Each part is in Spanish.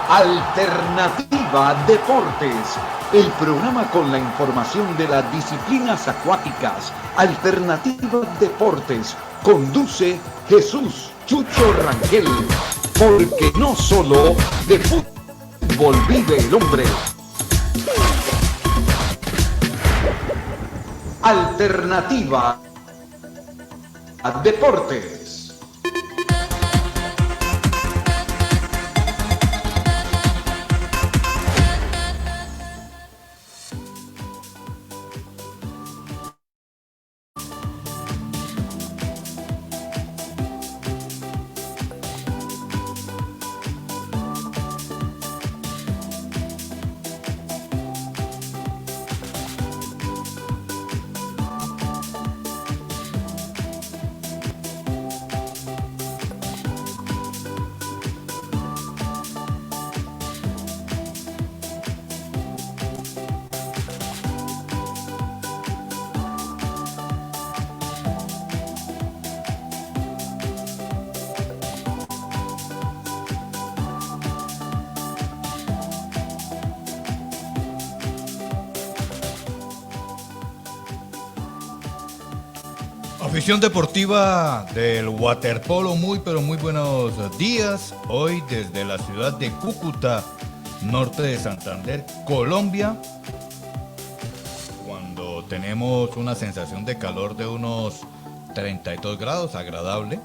Alternativa Deportes, el programa con la información de las disciplinas acuáticas. Alternativa Deportes, conduce Jesús Chucho Rangel, porque no solo de fútbol vive el hombre. Alternativa Deportes. Afición deportiva del waterpolo, muy pero muy buenos días. Hoy desde la ciudad de Cúcuta, norte de Santander, Colombia, cuando tenemos una sensación de calor de unos 32 grados, agradable,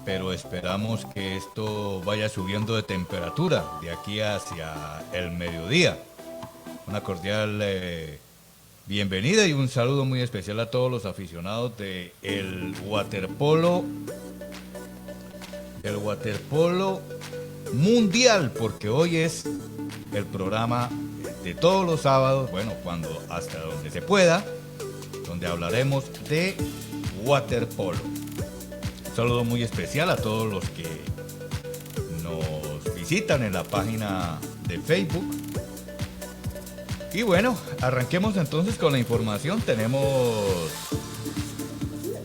pero esperamos que esto vaya subiendo de temperatura de aquí hacia el mediodía. Una cordial bienvenida y un saludo muy especial a todos los aficionados de el waterpolo mundial, porque hoy es el programa de todos los sábados, bueno, cuando hasta donde se pueda, donde hablaremos de waterpolo. Un saludo muy especial a todos los que nos visitan en la página de Facebook. Y bueno, arranquemos entonces con la información. Tenemos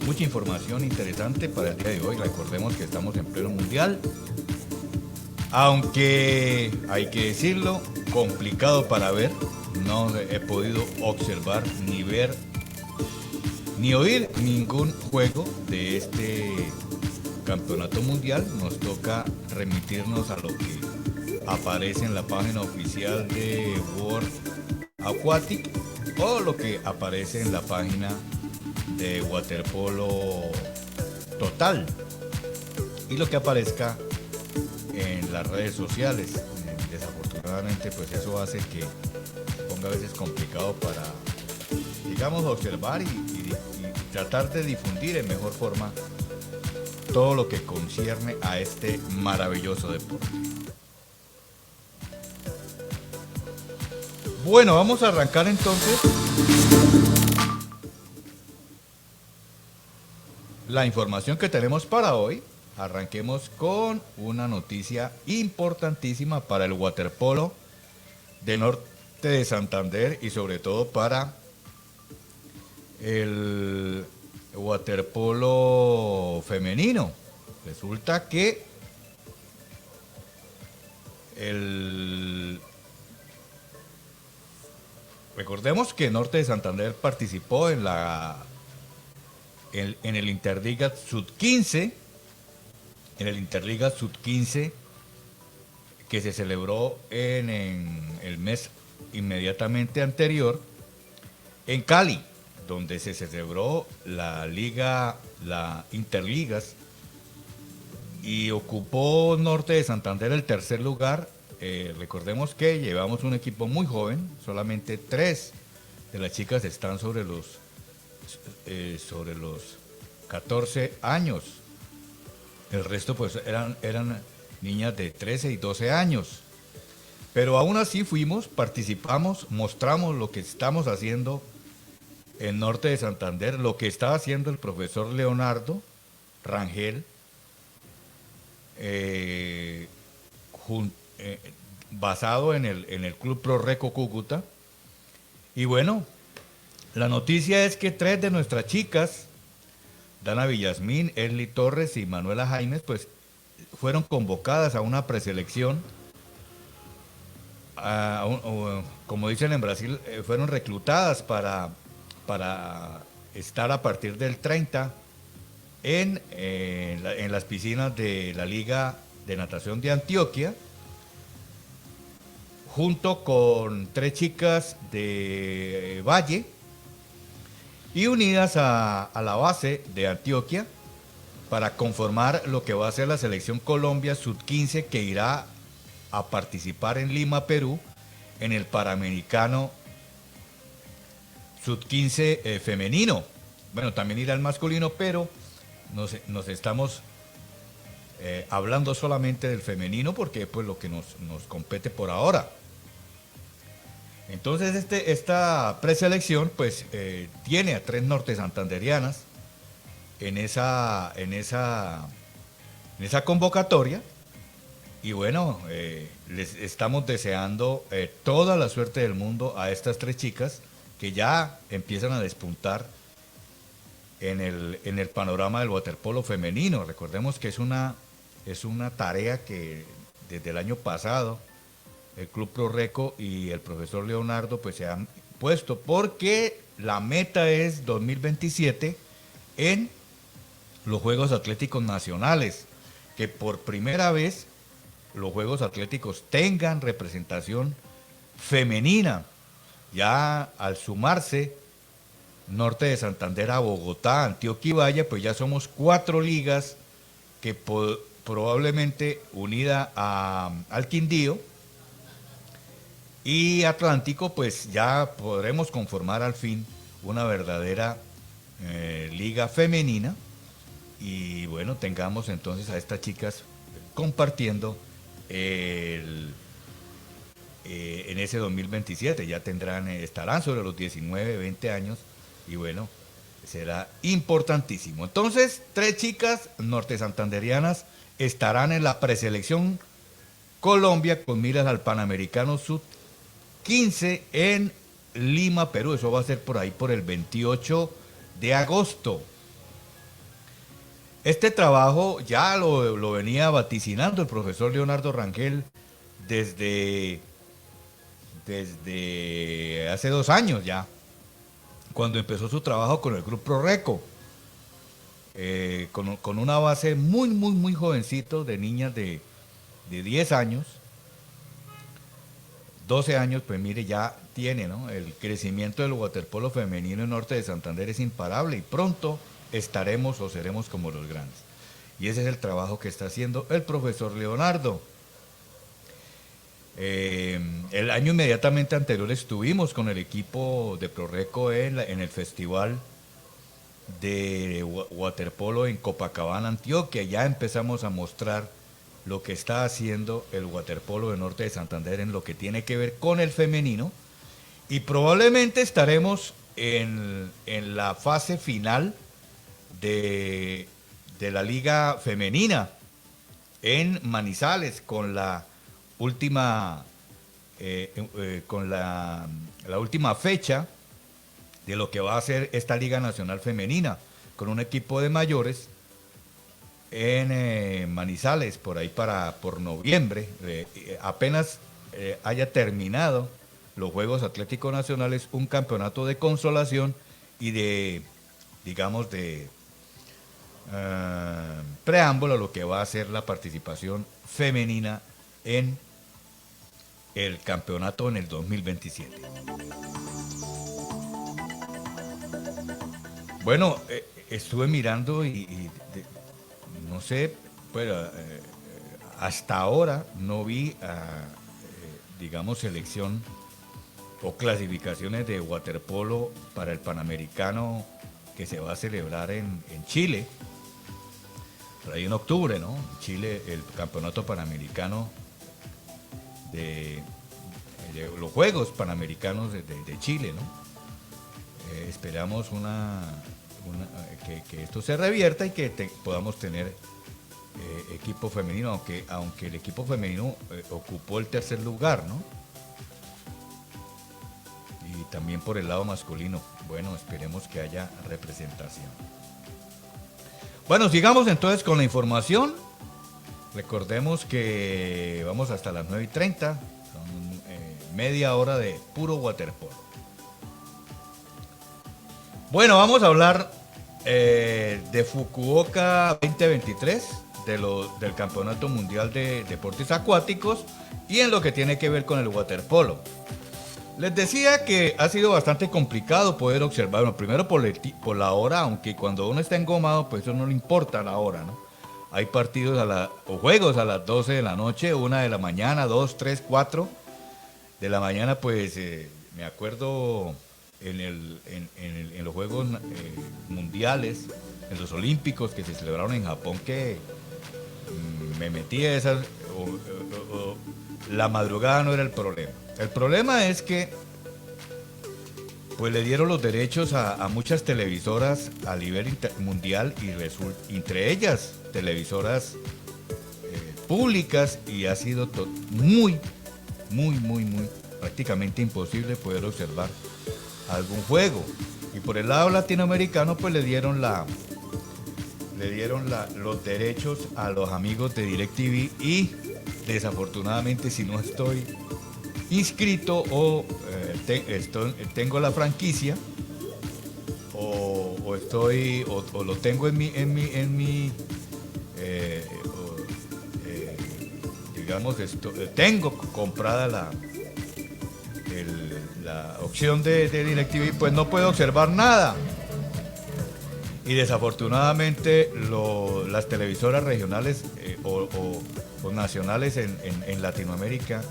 mucha información interesante para el día de hoy. Recordemos que estamos en pleno mundial. Aunque hay que decirlo, complicado para ver. No he podido observar ni ver ni oír ningún juego de este campeonato mundial. Nos toca remitirnos a lo que aparece en la página oficial de World Aquatic o lo que aparece en la página de Waterpolo Total y lo que aparezca en las redes sociales. Desafortunadamente, pues eso hace que se ponga a veces complicado para, digamos, observar y tratar de difundir en mejor forma todo lo que concierne a este maravilloso deporte. Bueno, vamos a arrancar entonces la información que tenemos para hoy. Arranquemos con una noticia importantísima para el waterpolo de norte de Santander y sobre todo para el waterpolo femenino. Resulta que recordemos que Norte de Santander participó en el Interliga Sub-15, que se celebró en el mes inmediatamente anterior en Cali, donde se celebró la Interligas y ocupó Norte de Santander el tercer lugar. Recordemos que llevamos un equipo muy joven, solamente 3 de las chicas están sobre los 14 años. El resto pues eran niñas de 13 y 12 años. Pero aún así participamos, mostramos lo que estamos haciendo en Norte de Santander, lo que está haciendo el profesor Leonardo Rangel, basado en el Club Pro Reco Cúcuta. Y bueno, la noticia es que 3 de nuestras chicas, Dana Villasmín, Esli Torres y Manuela Jaimes, pues fueron convocadas a una preselección, como dicen en Brasil, fueron reclutadas para estar a partir del 30 en las piscinas de la Liga de Natación de Antioquia, junto con 3 chicas de Valle y unidas a la base de Antioquia para conformar lo que va a ser la selección Colombia Sub-15, que irá a participar en Lima, Perú, en el Panamericano Sub-15 femenino. Bueno, también irá el masculino, pero nos estamos hablando solamente del femenino porque es pues lo que nos compete por ahora. Entonces esta preselección pues tiene a 3 norte santanderianas en esa convocatoria, y bueno, les estamos deseando toda la suerte del mundo a estas 3 chicas que ya empiezan a despuntar en el panorama del waterpolo femenino. Recordemos que es una tarea que desde el año pasado el Club Prorreco y el profesor Leonardo pues se han puesto, porque la meta es 2027 en los Juegos Atléticos Nacionales, que por primera vez los Juegos Atléticos tengan representación femenina. Ya al sumarse Norte de Santander a Bogotá, Antioquia y Valle, pues ya somos 4 ligas que probablemente unida al Quindío y Atlántico, pues ya podremos conformar al fin una verdadera liga femenina, y bueno, tengamos entonces a estas chicas compartiendo en ese 2027. Ya estarán sobre los 19, 20 años, y bueno, será importantísimo. Entonces, 3 chicas norte santanderianas estarán en la preselección Colombia con miras al Panamericano Sub-15 en Lima, Perú. Eso va a ser por ahí por el 28 de agosto. Este trabajo ya lo venía vaticinando el profesor Leonardo Rangel desde hace 2 años ya, cuando empezó su trabajo con el Club Prorreco, con una base muy, muy, muy jovencito de niñas de 10 años, 12 años, pues mire, ya tiene, ¿no? El crecimiento del waterpolo femenino en Norte de Santander es imparable, y pronto estaremos o seremos como los grandes. Y ese es el trabajo que está haciendo el profesor Leonardo. El año inmediatamente anterior estuvimos con el equipo de Prorreco en el festival de waterpolo en Copacabana, Antioquia. Ya empezamos a mostrar lo que está haciendo el waterpolo de Norte de Santander en lo que tiene que ver con el femenino, y probablemente estaremos en la fase final de la liga femenina en Manizales, con la última última fecha de lo que va a ser esta Liga Nacional Femenina, con un equipo de mayores en Manizales, por ahí por noviembre, apenas haya terminado los Juegos Atléticos Nacionales, un campeonato de consolación y digamos, de preámbulo a lo que va a ser la participación femenina en el campeonato en el 2027. Bueno, estuve mirando y no sé, pero hasta ahora no vi, digamos, selección o clasificaciones de waterpolo para el Panamericano que se va a celebrar en Chile, por ahí en octubre, ¿no? En Chile, el Campeonato Panamericano de los Juegos Panamericanos de Chile, ¿no? Esperamos que esto se revierta y que podamos tener equipo femenino, aunque el equipo femenino ocupó el 3er lugar, ¿no? Y también por el lado masculino. Bueno, esperemos que haya representación. Bueno, sigamos entonces con la información. Recordemos que vamos hasta las 9:30, son media hora de puro waterpolo. Bueno, vamos a hablar de Fukuoka 2023, del Campeonato Mundial de Deportes Acuáticos y en lo que tiene que ver con el waterpolo. Les decía que ha sido bastante complicado poder observar, bueno, primero por la hora, aunque cuando uno está engomado, pues eso no le importa la hora, ¿no? Hay partidos o juegos a las 12 de la noche, 1 de la mañana, 2, 3, 4 de la mañana, pues me acuerdo en los Juegos Mundiales, en los Olímpicos que se celebraron en Japón, que me metí a esas, la madrugada no era el problema. El problema es que pues le dieron los derechos a muchas televisoras a nivel mundial y entre ellas televisoras públicas, y ha sido muy prácticamente imposible poder observar algún juego. Y por el lado latinoamericano pues le dieron los derechos a los amigos de DirecTV, y desafortunadamente, si no estoy inscrito o tengo la franquicia o lo tengo digamos, tengo comprada la opción de DirecTV, pues no puedo observar nada. Y desafortunadamente las televisoras regionales o nacionales en Latinoamérica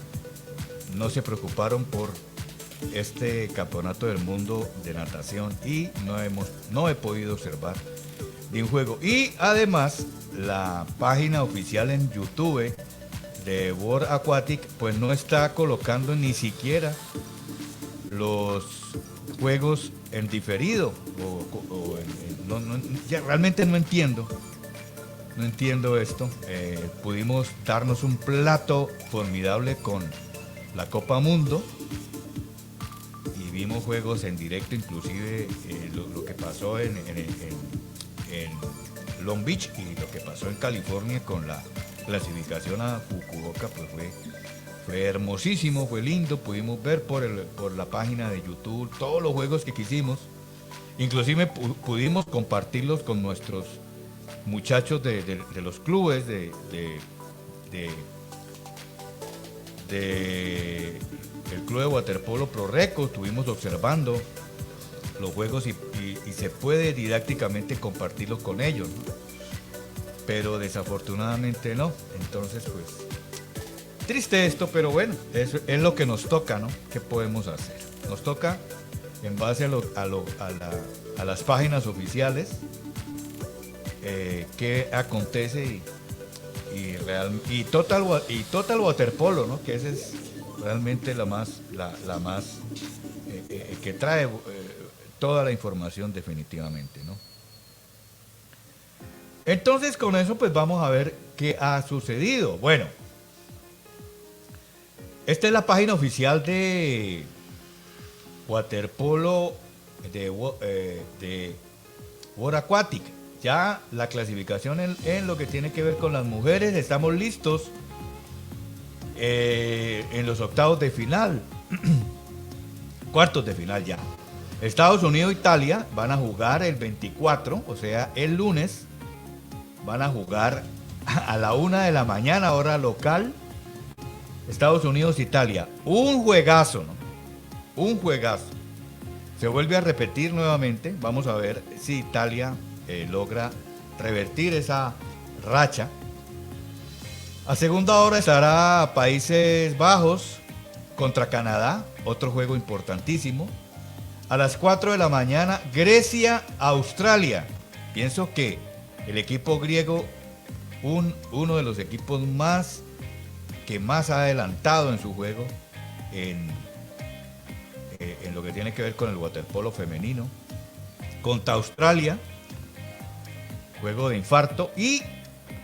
no se preocuparon por este campeonato del mundo de natación, y no he podido observar ni un juego. Y además la página oficial en YouTube de World Aquatic pues no está colocando ni siquiera los juegos en diferido realmente no entiendo esto. Pudimos darnos un plato formidable con la Copa Mundo y vimos juegos en directo, inclusive lo que pasó en Long Beach y lo que pasó en California con la clasificación a Fukuoka, pues fue hermosísimo, fue lindo. Pudimos ver por la página de YouTube todos los juegos que quisimos, inclusive pudimos compartirlos con nuestros muchachos de los clubes del club de waterpolo Pro Reco. Estuvimos observando los juegos y se puede didácticamente compartirlos con ellos, ¿no? Pero desafortunadamente no. Entonces pues triste esto, pero bueno, es lo que nos toca, ¿no? ¿Qué podemos hacer? Nos toca en base a las páginas oficiales qué acontece y Total Waterpolo, ¿no? Que esa es realmente la más que trae toda la información definitivamente, ¿no? Entonces con eso pues vamos a ver qué ha sucedido. Bueno, esta es la página oficial de waterpolo de World Aquatic. Ya la clasificación en lo que tiene que ver con las mujeres, estamos listos en los octavos de final, cuartos de final ya. Estados Unidos e Italia van a jugar el 24, o sea, el lunes. Van a jugar a la 1 de la mañana, hora local. Estados Unidos, Italia. Un juegazo, ¿no? Un juegazo. Se vuelve a repetir nuevamente. Vamos a ver si Italia logra revertir esa racha. A segunda hora estará Países Bajos contra Canadá. Otro juego importantísimo. A las 4 de la mañana, Grecia, Australia. Pienso que el equipo griego, uno de los equipos que más ha adelantado en su juego en lo que tiene que ver con el waterpolo femenino, contra Australia, juego de infarto. Y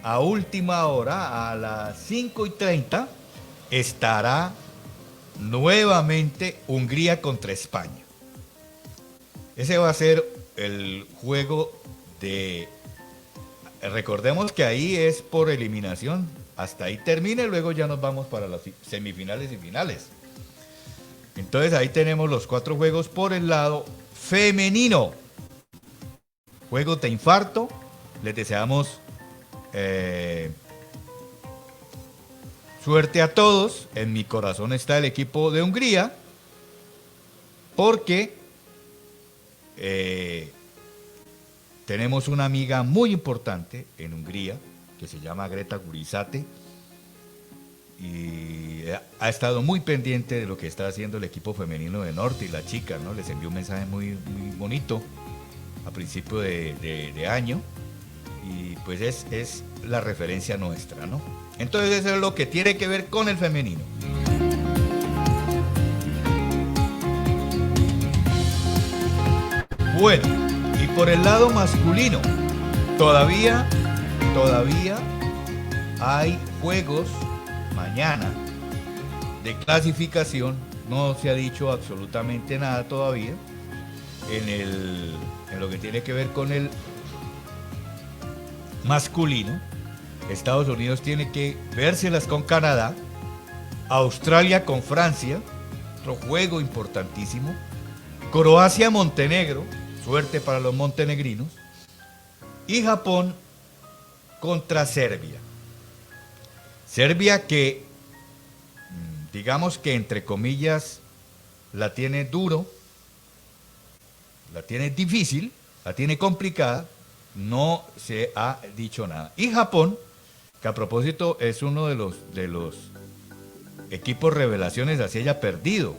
a última hora, a las 5:30, estará nuevamente Hungría contra España. Ese va a ser el juego de... Recordemos que ahí es por eliminación hasta ahí termina y luego ya nos vamos para las semifinales y finales. Entonces ahí tenemos los 4 juegos por el lado femenino. Juegos de infarto. Les deseamos suerte a todos. En mi corazón está el equipo de Hungría, porque tenemos una amiga muy importante en Hungría que se llama Greta Gurizate y ha estado muy pendiente de lo que está haciendo el equipo femenino de Norte, y la chica, ¿no? Les envió un mensaje muy, muy bonito a principio de año, y pues es la referencia nuestra, ¿no? Entonces eso es lo que tiene que ver con el femenino. Bueno, y por el lado masculino, todavía hay juegos mañana de clasificación. No se ha dicho absolutamente nada todavía en lo que tiene que ver con el masculino. Estados Unidos tiene que vérselas con Canadá, Australia con Francia, otro juego importantísimo, Croacia-Montenegro, suerte para los montenegrinos, y Japón contra Serbia. Serbia que, digamos que entre comillas, la tiene duro, la tiene difícil, la tiene complicada, no se ha dicho nada. Y Japón, que a propósito es uno de los equipos revelaciones, así haya perdido,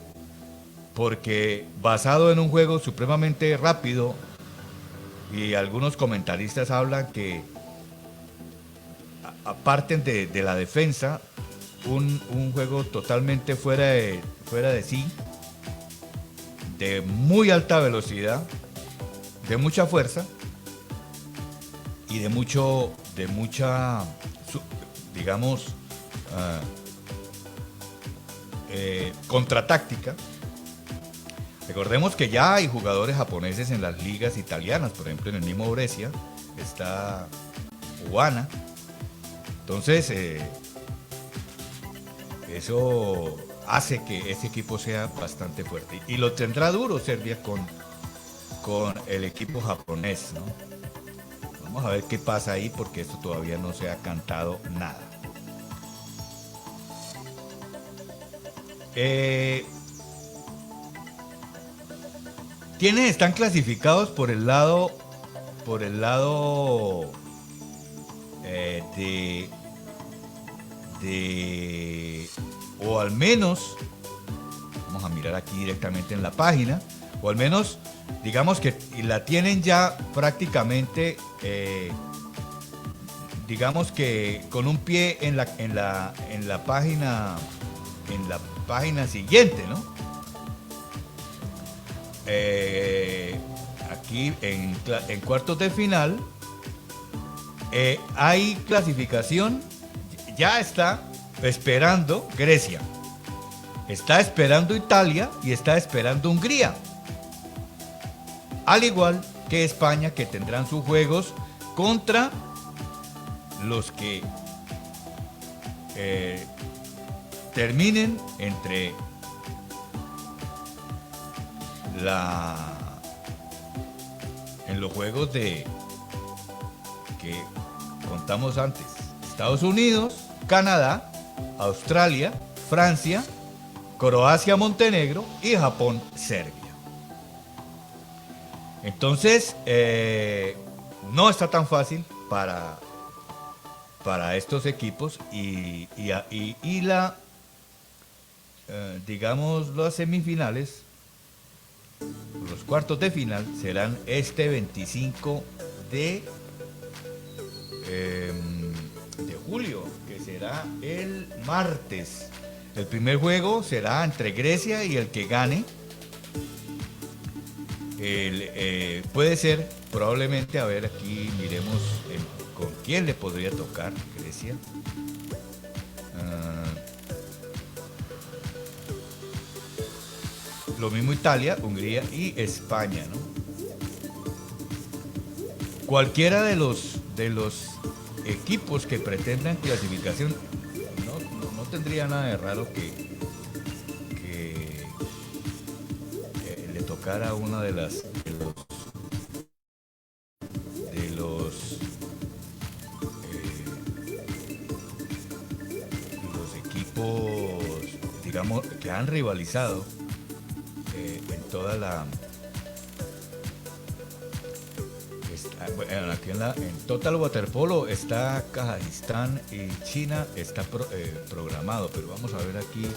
porque basado en un juego supremamente rápido, y algunos comentaristas hablan que aparten de la defensa, un juego totalmente fuera de sí, de muy alta velocidad, de mucha fuerza y de mucha, digamos, contratáctica. Recordemos que ya hay jugadores japoneses en las ligas italianas, por ejemplo en el mismo Brescia está Uwana. Entonces eso hace que ese equipo sea bastante fuerte, y lo tendrá duro Serbia con el equipo japonés, ¿no? Vamos a ver qué pasa ahí, porque esto todavía no se ha cantado nada. ¿Quiénes están clasificados por el lado o al menos, vamos a mirar aquí directamente en la página, o al menos digamos que la tienen ya prácticamente, digamos que con un pie en la página siguiente, ¿no? Aquí en cuartos de final hay clasificación. Ya está esperando Grecia, está esperando Italia y está esperando Hungría, al igual que España, que tendrán sus juegos contra los que terminen entre en los juegos que contamos antes: Estados Unidos, Canadá, Australia, Francia, Croacia, Montenegro y Japón, Serbia. Entonces, no está tan fácil para estos equipos, y digamos, las semifinales, los cuartos de final serán este 25 de julio, que será el martes. El primer juego será entre Grecia y el que gane. Puede ser, probablemente, a ver, aquí miremos con quién le podría tocar Grecia. Lo mismo Italia, Hungría y España, ¿no? Cualquiera de los equipos que pretendan clasificación, no tendría nada de raro que le tocara a una de los equipos, digamos, que han rivalizado en toda la aquí en Total Waterpolo está Kazajistán y China está programado, pero vamos a ver aquí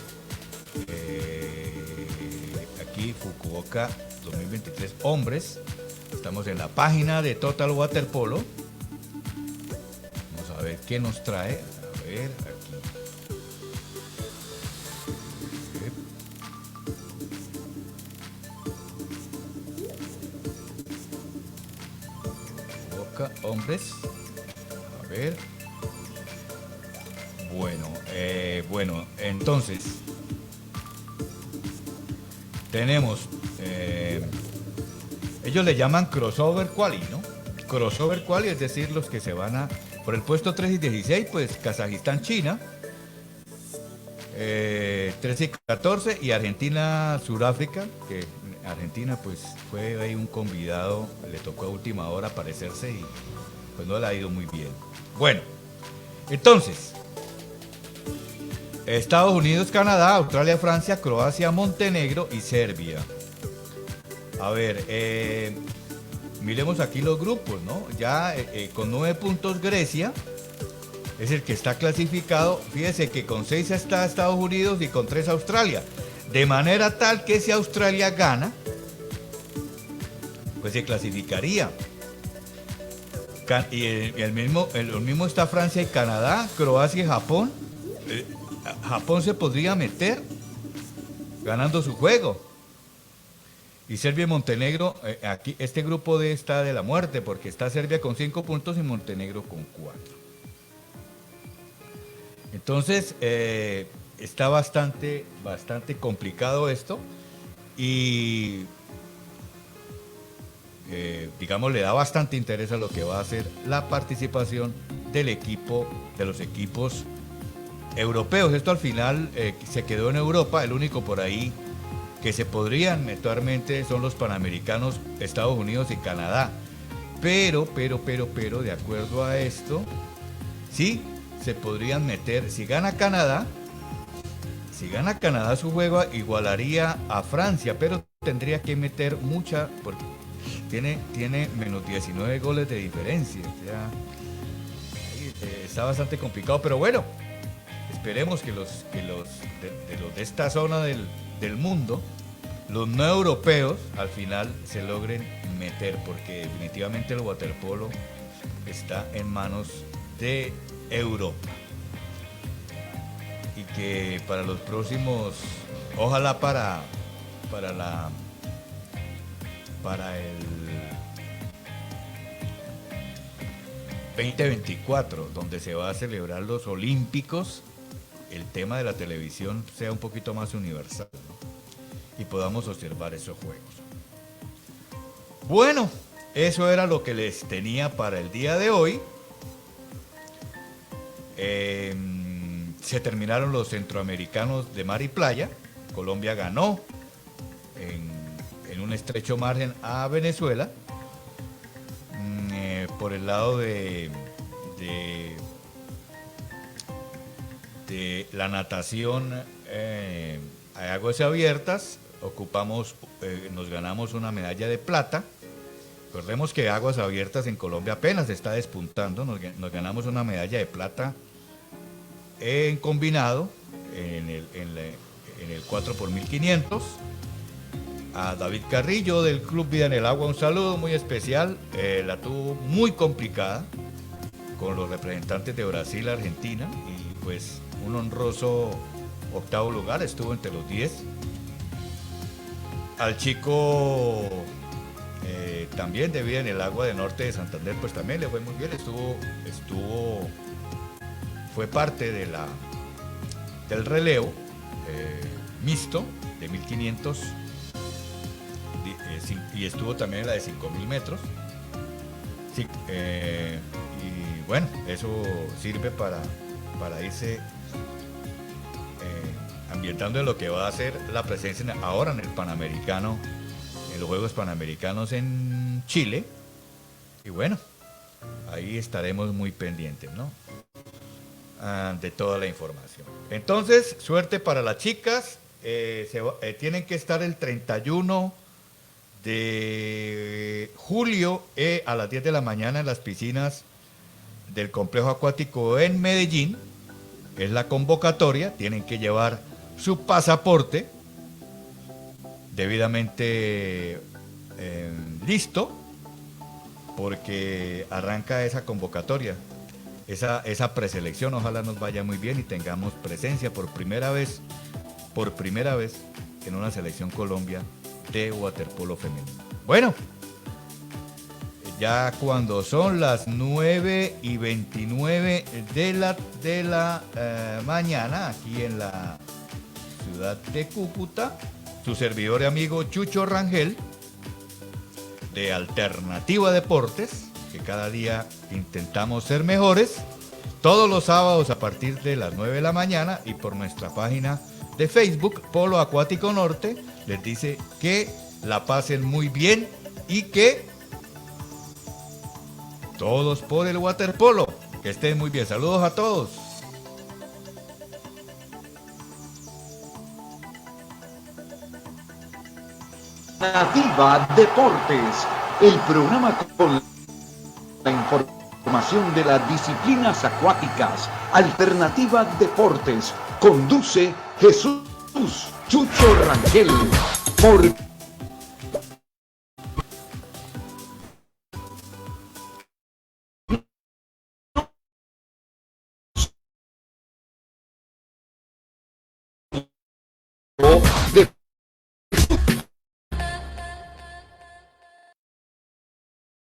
Fukuoka 2023 hombres. Estamos en la página de Total Waterpolo. Vamos a ver qué nos trae. A ver, aquí. Fukuoka hombres. A ver. Bueno, entonces tenemos ellos le llaman crossover quali, ¿no? Crossover quali, es decir, los que se van por el puesto 3 y 16, pues Kazajistán, China, 13 y 14, y Argentina, Sudáfrica, que Argentina pues fue ahí un convidado, le tocó a última hora aparecerse y pues no le ha ido muy bien. Bueno, entonces Estados Unidos, Canadá, Australia, Francia, Croacia, Montenegro y Serbia. A ver, miremos aquí los grupos, ¿no? Ya con 9 puntos Grecia es el que está clasificado. Fíjese que con 6 está Estados Unidos y con 3 Australia. De manera tal que si Australia gana, pues se clasificaría. Y el mismo está Francia y Canadá, Croacia y Japón. Japón se podría meter ganando su juego. Y Serbia y Montenegro, aquí este grupo está de la muerte, porque está Serbia con 5 puntos y Montenegro con 4. Entonces, está bastante complicado esto. Y, digamos, le da bastante interés a lo que va a ser la participación de los equipos europeos. Esto al final se quedó en Europa, el único por ahí que se podrían actualmente son los panamericanos, Estados Unidos y Canadá. Pero, de acuerdo a esto, sí se podrían meter. Si gana Canadá su juego igualaría a Francia, pero tendría que meter mucha, porque tiene menos 19 goles de diferencia. O sea, está bastante complicado, pero bueno, esperemos que los de esta zona del mundo, los no europeos, al final se logren meter, porque definitivamente el waterpolo está en manos de Europa. Y que para los próximos, ojalá para el 2024, donde se va a celebrar los Olímpicos, el tema de la televisión sea un poquito más universal, ¿no? Y podamos observar esos juegos. Bueno, eso era lo que les tenía para el día de hoy. Se terminaron los centroamericanos de mar y playa. Colombia ganó en un estrecho margen a Venezuela. Por el lado de la natación a aguas abiertas, nos ganamos una medalla de plata. Recordemos que aguas abiertas en Colombia apenas está despuntando. Nos ganamos una medalla de plata en combinado en el 4x1500. A David Carrillo del Club Vida en el Agua, un saludo muy especial. La tuvo muy complicada con los representantes de Brasil, Argentina, y pues un honroso 8º lugar, estuvo entre los 10. Al chico también de Vida en el Agua de Norte de Santander, pues también le fue muy bien, fue parte del relevo mixto de 1500 y estuvo también en la de 5000 metros. Sí, y bueno, eso sirve para irse ambientando en lo que va a ser la presencia ahora en el Panamericano, en los Juegos Panamericanos en Chile. Y bueno, ahí estaremos muy pendientes, ¿no? De toda la información. Entonces, suerte para las chicas. Tienen que estar el 31 de julio a las 10 de la mañana en las piscinas del complejo acuático en Medellín. Es la convocatoria. Tienen que llevar su pasaporte debidamente listo, porque arranca esa convocatoria, esa preselección. Ojalá nos vaya muy bien y tengamos presencia por primera vez en una selección Colombia de waterpolo femenino. Bueno, ya cuando son las 9:29 de la mañana, aquí en la ciudad de Cúcuta, su servidor y amigo Chucho Rangel, de Alternativa Deportes, que cada día intentamos ser mejores, todos los sábados a partir de las 9 de la mañana, y por nuestra página de Facebook, Polo Acuático Norte, les dice que la pasen muy bien y que todos por el waterpolo, que estén muy bien. Saludos a todos. Alternativa Deportes, el programa con la información de las disciplinas acuáticas. Alternativa Deportes, conduce Jesús Chucho Rangel por